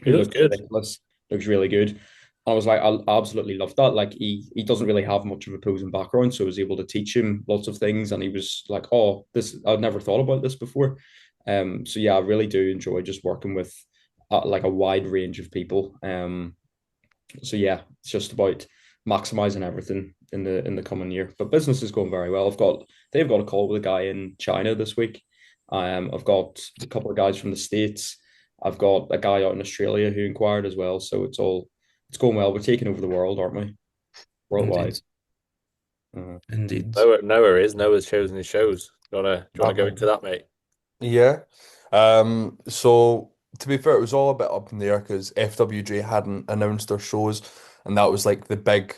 He who looks looks good. ridiculous, looks really good. I was like, I absolutely love that. Like he doesn't really have much of a posing background, so I was able to teach him lots of things, and he was like, "Oh, this I'd never thought about this before." So yeah, I really do enjoy just working with like a wide range of people. So yeah, it's just about maximizing everything in the coming year. But business is going very well. They've got a call with a guy in China this week. I've got a couple of guys from the States. I've got a guy out in Australia who inquired as well. So it's going well. We're taking over the world, aren't we? Indeed. Worldwide. Uh, Indeed. Noah's chosen his shows. Do you wanna go into that, mate? Yeah. So to be fair, it was all a bit up in the air because FWJ hadn't announced their shows, and that was like the big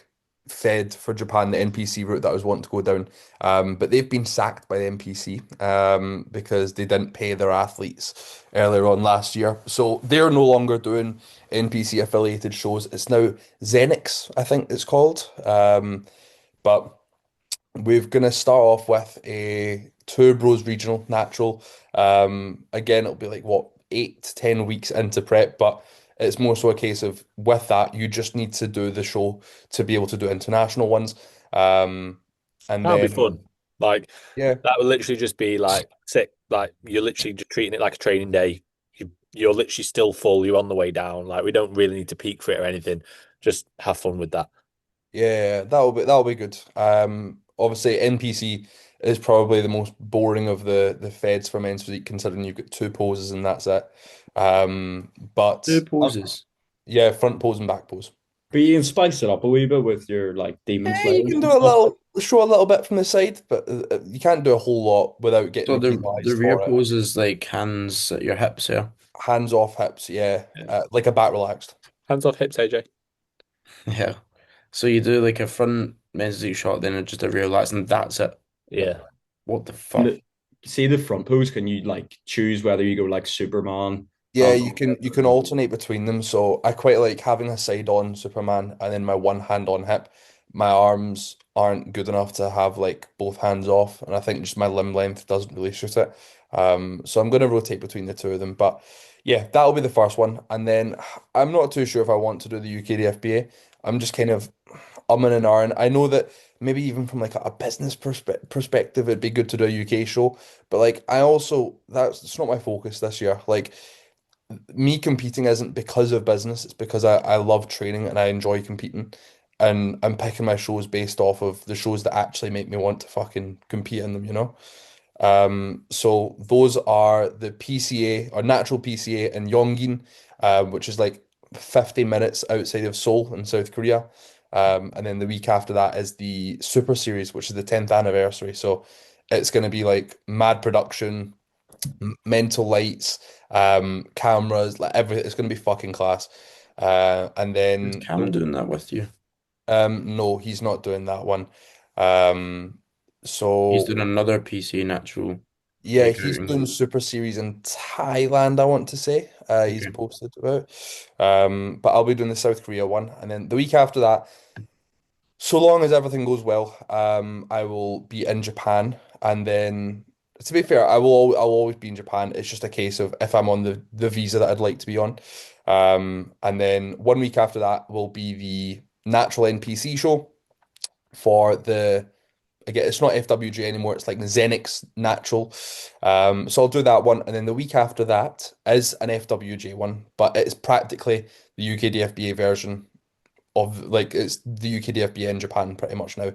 Fed for Japan, the NPC route that I was wanting to go down. But they've been sacked by the NPC because they didn't pay their athletes earlier on last year. So they're no longer doing NPC affiliated shows. It's now Zenix, I think it's called. But we're going to start off with a Tour Bros regional natural. Again, it'll be like what, 8 to 10 weeks into prep, but it's more so a case of with that, you just need to do the show to be able to do international ones. Um, and That'll be then, fun. Like yeah, that would literally just be like sick. Like you're literally just treating it like a training day. You're literally still full. You're on the way down. Like we don't really need to peak for it or anything. Just have fun with that. yeah, that'll be good. Obviously, NPC is probably the most boring of the feds for men's physique, considering you've got two poses and that's it. Two But poses. yeah, front pose and back pose. but you can spice it up a wee bit with your like demon Yeah, you slayers can and do a stuff. little, show a little bit from the side, but you can't do a whole lot without So getting the penalised rear for it. pose is like hands at your hips, yeah. Hands off hips, yeah, Yeah. like a back relaxed. Hands off hips, AJ. Yeah. So you do like a front men's physique shot, then just a rear lats, and that's it. Yeah. What the And fuck? see the front pose, can you like choose whether you go like Superman, Yeah, half you can alternate between them. So I quite like having a side on Superman and then my one hand on hip. My arms aren't good enough to have like both hands off, and I think just my limb length doesn't really suit it. So I'm going to rotate between the two of them. But yeah, that'll be the first one, and then I'm not too sure if I want to do the UKDFBA. I'm just kind of umming and ahhing. I know that maybe even from like a business perspective, it'd be good to do a UK show, but like I also that's it's not my focus this year. Like me competing isn't because of business, it's because I love training and I enjoy competing. And I'm picking my shows based off of the shows that actually make me want to fucking compete in them, you know? So those are the PCA or natural PCA in Yongin, which is like 50 minutes outside of Seoul in South Korea. And then the week after that is the Super Series, which is the 10th anniversary. So it's going to be like mad production, mental lights, cameras, like everything. It's going to be fucking class. And Is then Cam doing that with you? no, he's not doing that one. He's So doing another PC natural, yeah, like he's outing. doing Super Series in Thailand, I want to say. He's Okay. posted about. But I'll be doing the South Korea one, and then the week after that, so long as everything goes well, I will be in Japan, and then to be fair, I'll always be in Japan. It's just a case of if I'm on the visa that I'd like to be on. And then 1 week after that will be the natural NPC show for the again, it's not FWJ anymore. It's like the Zenix Natural. So I'll do that one, and then the week after that is an FWJ one, but it's practically the UKDFBA version of like it's the UKDFBA in Japan pretty much now.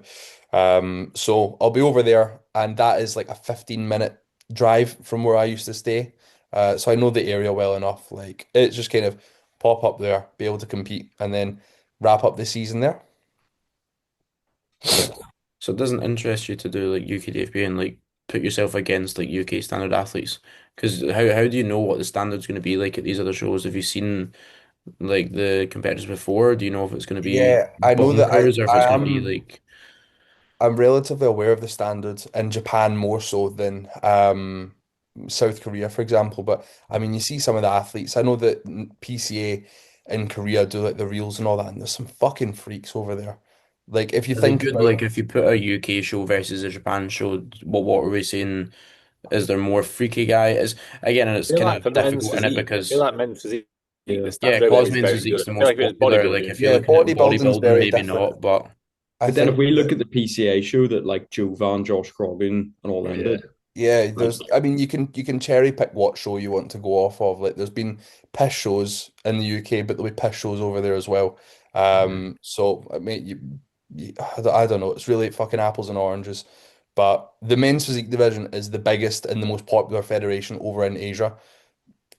So I'll be over there, and that is like a 15-minute drive from where I used to stay. So I know the area well enough. Like it's just kind of pop up there, be able to compete, and then wrap up the season there. So So it doesn't interest you to do like UKDFB and like put yourself against like UK standard athletes? Because how do you know what the standard's going to be like at these other shows? Have you seen like the competitors before? Do you know if it's going to be Yeah, I know that bonkers or if it's I going to be am. like I'm relatively aware of the standards in Japan more so than South Korea, for example. But I mean, you see some of the athletes. I know that PCA in Korea do like the reels and all that, and there's some fucking freaks over there. Like if you are they think good? about Like if you put a UK show versus a Japan show, what are we saying? Is there more freaky guy? Is again, and I it's feel kind like of for men's difficult in it physique, I feel because like men's physique, Yeah. the yeah, standard of it is Cosman's very physique's good. the I feel most like if it's popular. Like if bodybuilding, you're yeah, looking at bodybuilding's bodybuilding, very maybe different. not, but I But then if think we look that at the PCA show that like Joe Van, Josh Croggan, and all them yeah. did, yeah, like there's I mean you can cherry pick what show you want to go off of. Like there's been piss shows in the UK, but there'll be piss shows over there as well. So I mean I don't know, it's really fucking apples and oranges. But the men's physique division is the biggest and the most popular federation over in Asia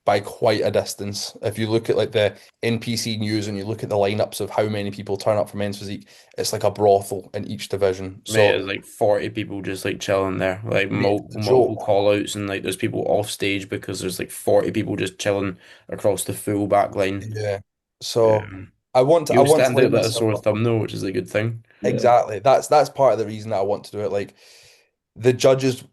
by quite a distance. If you look at like the NPC news and you look at the lineups of how many people turn up for men's physique, it's like a brothel in each division. Mate, So it's like 40 people just like chilling there, like it's a multiple joke. call outs, and like there's people off stage because there's like 40 people just chilling across the full back line. Yeah. So Um, I want to I you'll want to stand line out that a myself sore up. thumbnail, which is a good thing. yeah. Exactly. That's part of the reason that I want to do it. Like the judges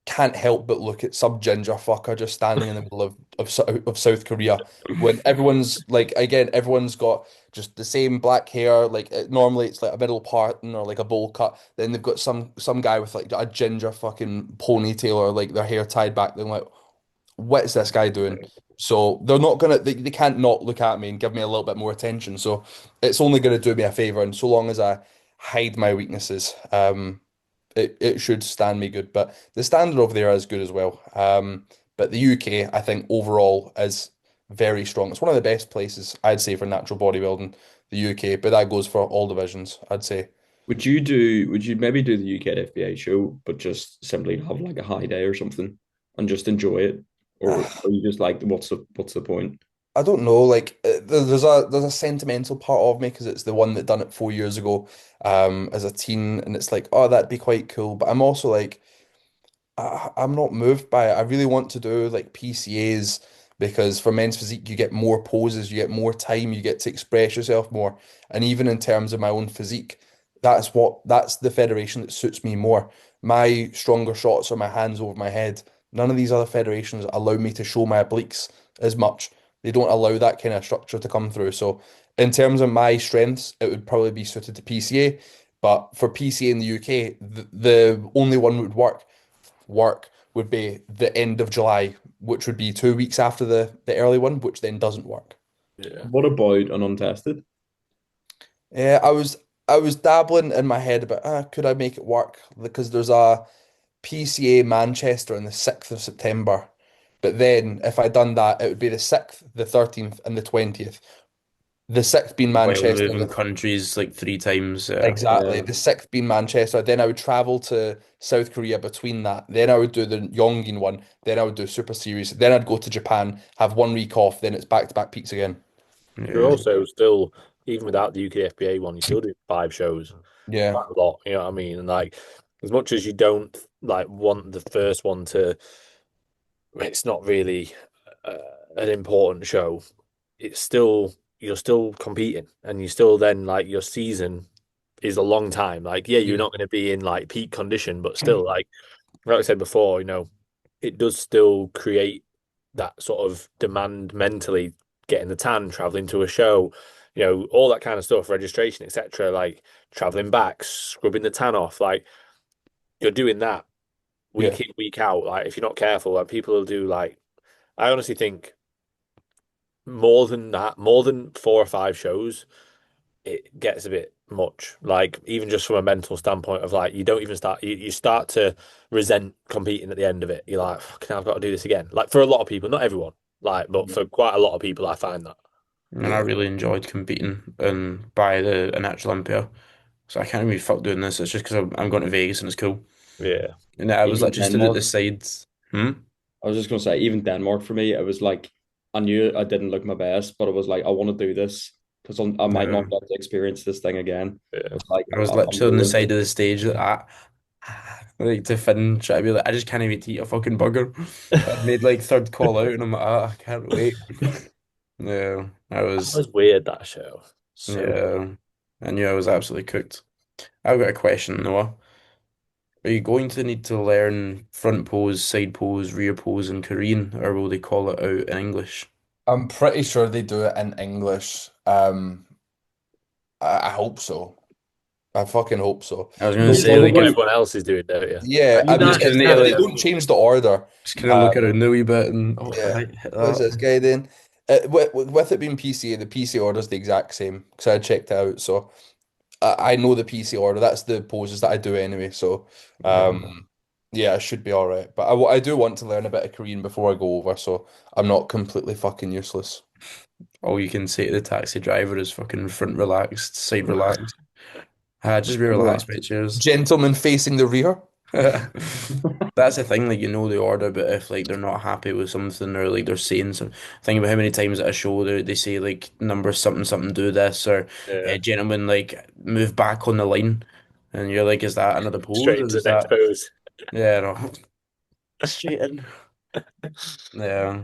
can't help but look at some ginger fucker just standing in the middle of South Korea when everyone's like again everyone's got just the same black hair like normally it's like a middle parting or like a bowl cut, then they've got some guy with like a ginger fucking ponytail or like their hair tied back, they're like what is this guy doing? So they're not gonna they can't not look at me and give me a little bit more attention. So it's only gonna do me a favor, and so long as I hide my weaknesses, it should stand me good. But the standard over there is good as well. But the UK, I think overall is very strong. It's one of the best places I'd say for natural bodybuilding, the UK. But that goes for all divisions, I'd say. Would you maybe do the UK FBA show, but just simply have like a high day or something and just enjoy it? Or are you just like, what's the point? I don't know, like there's a sentimental part of me because it's the one that done it 4 years ago, as a teen, and it's like, oh, that'd be quite cool. But I'm also like, I'm not moved by it. I really want to do like PCAs because for men's physique, you get more poses, you get more time, you get to express yourself more. And even in terms of my own physique, that's the federation that suits me more. My stronger shots are my hands over my head. None of these other federations allow me to show my obliques as much. They don't allow that kind of structure to come through. So in terms of my strengths, it would probably be suited to PCA. But for PCA in the UK, the only one that would work would be the end of July, which would be 2 weeks after the early one, which then doesn't work. yeah, What about an untested? Yeah, I was dabbling in my head about could I make it work? Because there's a PCA Manchester on the 6th of September. But then if I'd done that, it would be the 6th, the 13th, and the 20th. The 6th being While Manchester, moving countries like 3 times. exactly. Yeah. The 6th being Manchester. Then I would travel to South Korea between that. Then I would do the Yongin one. Then I would do Super Series. Then I'd go to Japan, have 1 week off. Then it's back-to-back peaks again. you're Yeah. also still even without the UK FBA one, you're still doing 5 shows. Yeah. Quite a lot, you know what I mean? And like as much as you don't like want the first one to, it's not really uh, an important show. It's still you're still competing, and you still then like your season is a long time. Like yeah, you're Yeah. not going to be in like peak condition, but still like I said before, it does still create that sort of demand mentally, getting the tan, traveling to a show, all that kind of stuff, registration, etc. Like traveling back, scrubbing the tan off, like you're doing that Yeah. week in, week out. Like if you're not careful, like people will do like I honestly think more than that, more than 4 or 5 shows, it gets a bit much. Like even just from a mental standpoint of like you don't even start you start to resent competing at the end of it. You're like, fucking hell, I've got to do this again. Like for a lot of people, not everyone, like, but for quite a lot of people I find that. And I Yeah. really enjoyed competing and by the natural Olympia. So I can't really fuck doing this. It's just because I'm going to Vegas and it's cool. Yeah. And I was Even literally stood at the Denmark. sides. Hmm? I was just gonna say, even Denmark for me, it was like I knew I didn't look my best, but it was like I want to do this. because I might Yeah. not get to experience this thing again. Yeah. Like I was I'm literally on the rolling. side of the stage like that. Like to Finn, trying to be like, I just can't even eat a fucking burger. I made like third call out and I'm like, I can't wait. Yeah, I That was, was weird, that show. So yeah, I knew I was absolutely cooked. I've got a question, Noah. Are you going to need to learn front pose, side pose, rear pose in Korean, or will they call it out in English? I'm pretty sure they do it in English. I hope so. I fucking hope so. I was gonna No, you say assume like what probably. if everyone else is doing, don't you? Yeah, I You mean, just might, kind you of need to kind of they like don't do. change the order. just kind of look Um, around a wee bit and oh, I yeah. hit What's that. this guy doing? With it being PCA, the PC order is the exact same because I checked it out. So I know the PC order. That's the poses that I do anyway. So Yeah. yeah, I should be all right. But I do want to learn a bit of Korean before I go over, so I'm not completely fucking useless. All you can say to the taxi driver is fucking front relaxed, side relaxed. Just be relaxed, Relax. mate. Cheers. Gentleman facing the rear. That's the thing, like you know the order, but if like they're not happy with something or like they're saying some think about how many times at a show they say like number something something do this or Yeah. gentlemen like move back on the line and you're like, is that another pose Straight or into is the next that pose. yeah no straight in. Yeah.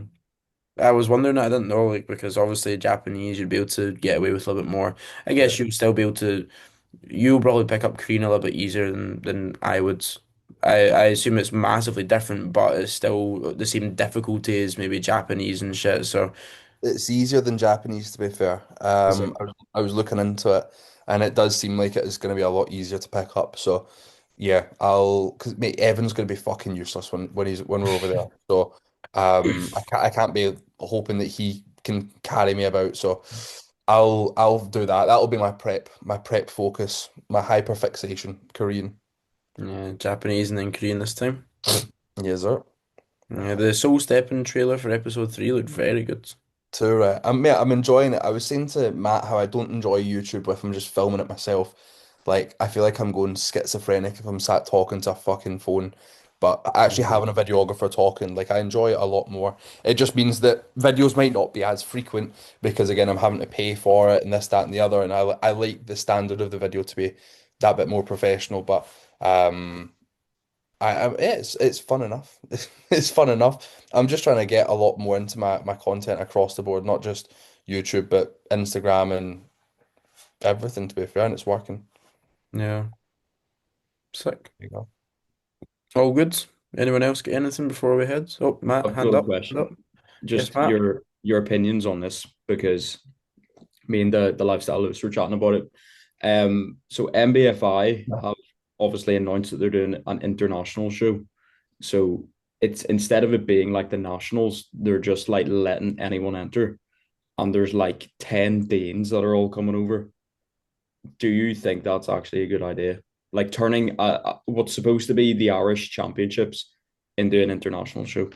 I was wondering, I didn't know, like, because obviously Japanese, you'd be able to get away with a little bit more. I Yeah. guess you'd still be able to, you'll probably pick up Korean a little bit easier than I would. I assume it's massively different, but it's still the same difficulty as maybe Japanese and shit. So, It's easier than Japanese, to be fair. is it? I was looking into it, and it does seem like it is going to be a lot easier to pick up. So, yeah, because mate, Evan's going to be fucking useless when we're over there. So, I can't be hoping that he can carry me about. So, I'll do that. That'll be my prep focus, my hyper fixation, Korean. Yeah, Japanese and then Korean this time. Yes, sir. Yeah, the Soul Stepping trailer for episode 3 looked very good. Too right. Mate, I'm enjoying it. I was saying to Matt how I don't enjoy YouTube if I'm just filming it myself. Like, I feel like I'm going schizophrenic if I'm sat talking to a fucking phone. But actually Mhm. having a videographer talking, like, I enjoy it a lot more. It just means that videos might not be as frequent because, again, I'm having to pay for it and this, that, and the other. And I like the standard of the video to be that bit more professional. But um, it's fun enough. It's fun enough. I'm just trying to get a lot more into my content across the board, not just YouTube, but Instagram and everything, to be fair, and it's working. Yeah, sick. There you go. All good. Anyone else get anything before we head? Oh, Matt, I've got hand a up. Hand up. question. Yes, Just Matt. your opinions on this because me and the lifestyle Lewis were chatting about it. So MBFI have obviously announced that they're doing an international show. So it's instead of it being like the nationals, they're just like letting anyone enter. And there's like 10 Danes that are all coming over. Do you think that's actually a good idea? Like turning what's supposed to be the Irish Championships into an international show?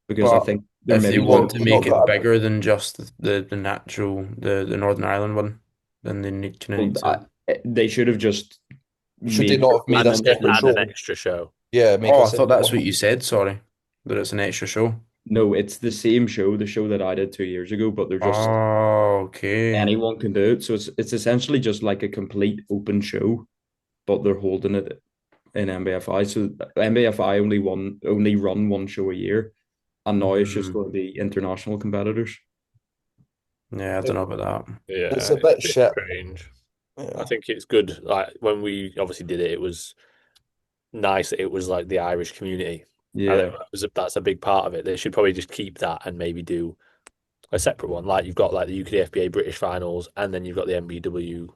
Because I But think they're if they maybe want going to You've not make it got bigger than just the natural the Northern Ireland one, then they need kind of well, need to. they should have just should they made not have made And a then just separate add an show? extra show. Yeah, make Oh, a I thought separate that's what one. you said. Sorry, that it's an extra show. no, it's the same show, the show that I did 2 years ago, but they're just Oh, okay. anyone can do it. So it's essentially just like a complete open show, but they're holding it in MBFI. So MBFI only run one show a year, and now it's just Hmm. going to be international competitors. Yeah, I don't know about that. It's Yeah, a it's a bit bit shit. strange. I Yeah. think it's good. Like when we obviously did it, it was nice that it was like the Irish community. I think Yeah. that's a big part of it. They should probably just keep that and maybe do a separate one. Like you've got like the UKFBA British finals, and then you've got the MBW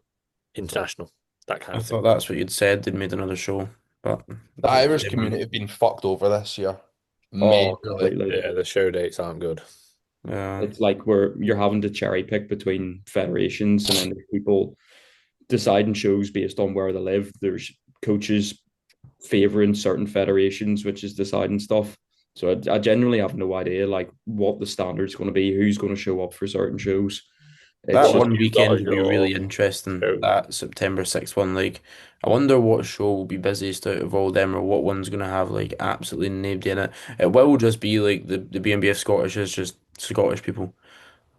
International, that kind I of thing. thought that's what you'd said. They'd made another show, but The Irish never community have been fucked over this year. Oh, Majorly. completely. Yeah, the show dates aren't good. mind. It's like where you're having to cherry pick between federations, and then there's people deciding shows based on where they live. There's coaches favoring certain federations, which is deciding stuff. So I genuinely have no idea like what the standard's going to be, who's going to show up for certain shows. It's That What just have one you got weekend as would be really your interesting. show? That September 6th one. Like, I wonder what show will be busiest out of all them or what one's going to have, like, absolutely nobody in it. It will just be, like, the BNBF Scottish is just Scottish people.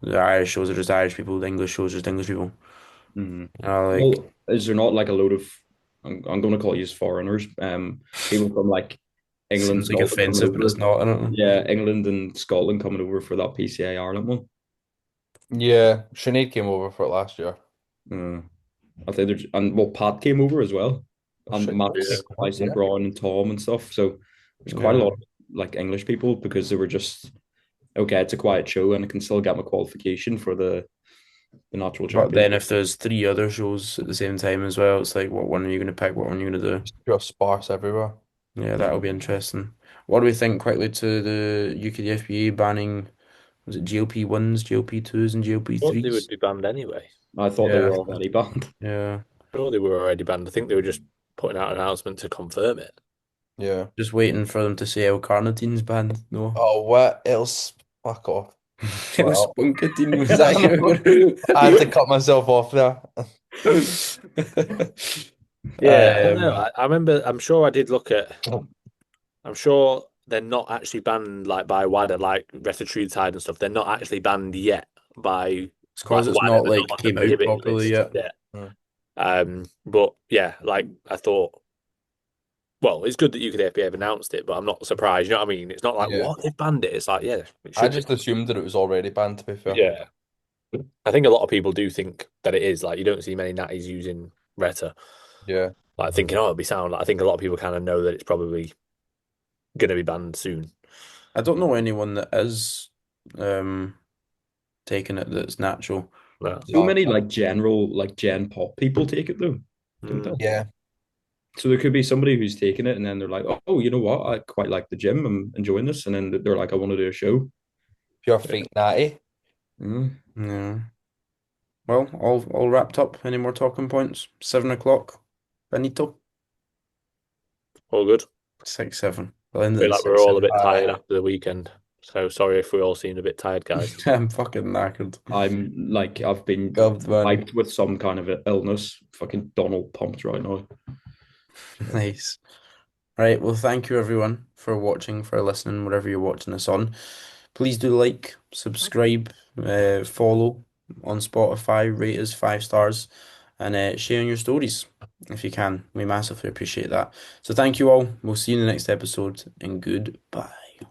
The Irish shows are just Irish people. The English shows are just English people. Mm. Like Well, is there not like a load of I'm going to call you as foreigners, people from like England, seems like Scotland coming offensive, but it's over? not. I don't know. Yeah, England and Scotland coming over for that PCA Ireland one. Yeah, Sinead came over for it last year. Uh, I think there's and well, Pat came over as well, Oh and shit, Max Yeah. twice and yeah. Brian and Tom and stuff. So there's quite a Yeah. lot of like English people because they were just okay. It's a quiet show, and I can still get my qualification for the natural But then championship. if there's three other shows at the same time as well, it's like what one are you going to pick? What one are you going to do? Just sparse everywhere. Yeah, that'll be interesting. What do we think quickly to the UKDFBA banning, was it GLP-1s, GLP-2s, and Thought they would GLP-3s? be banned anyway. I thought they Yeah, were already banned. yeah. Sure, they were already banned. I think they were just putting out an announcement to confirm it. Yeah. Just waiting for them to say L-carnitine's banned. No. Oh, what else? Fuck off. It was Well, spunkatine, was I that you were know. I had to cut myself off there. going Yeah, I don't know. Um, I remember. I'm sure I did look at. I'm sure they're not actually banned like by WADA, like retatrutide and stuff. They're not actually banned yet by it's like because it's WADA. not They're not like on the came out prohibited properly list yet. yet. Mm. But yeah, like I thought. Well, it's good that you could have announced it, but I'm not surprised. You know what I mean? It's not like Yeah. what they've banned it. It's like yeah, it I should be. just assumed that it was already banned, to be fair. Yeah, I think a lot of people do think that it is. Like you don't see many natties using Reta, Yeah. like thinking, oh, it'll be sound. Like, I think a lot of people kind of know that it's probably going to be banned soon. I don't know anyone that is um taking it that's natural. Yeah. So No. many like general like gen pop people take it though, don't they? Mm. Yeah. So there could be somebody who's taking it and then they're like, oh, you know what? I quite like the gym. I'm enjoying this. And then they're like, I want to do a show. Pure freak natty. Mm. Yeah. Well, all wrapped up. Any more talking points? 7 o'clock. Benito. All good. 6-7. We'll end I it feel at like we're all a 6-7. bit tired Aye. after the weekend. So sorry if we all seem a bit tired, guys. I'm fucking knackered. I'm like, I've been God, man. hyped with some kind of illness. Fucking Donald pumped right now. Nice. Right. Well, thank you everyone for watching, for listening, whatever you're watching us on. Please do like, subscribe, follow on Spotify, rate us 5 stars, and share on your stories if you can. We massively appreciate that. So thank you all. We'll see you in the next episode, and goodbye.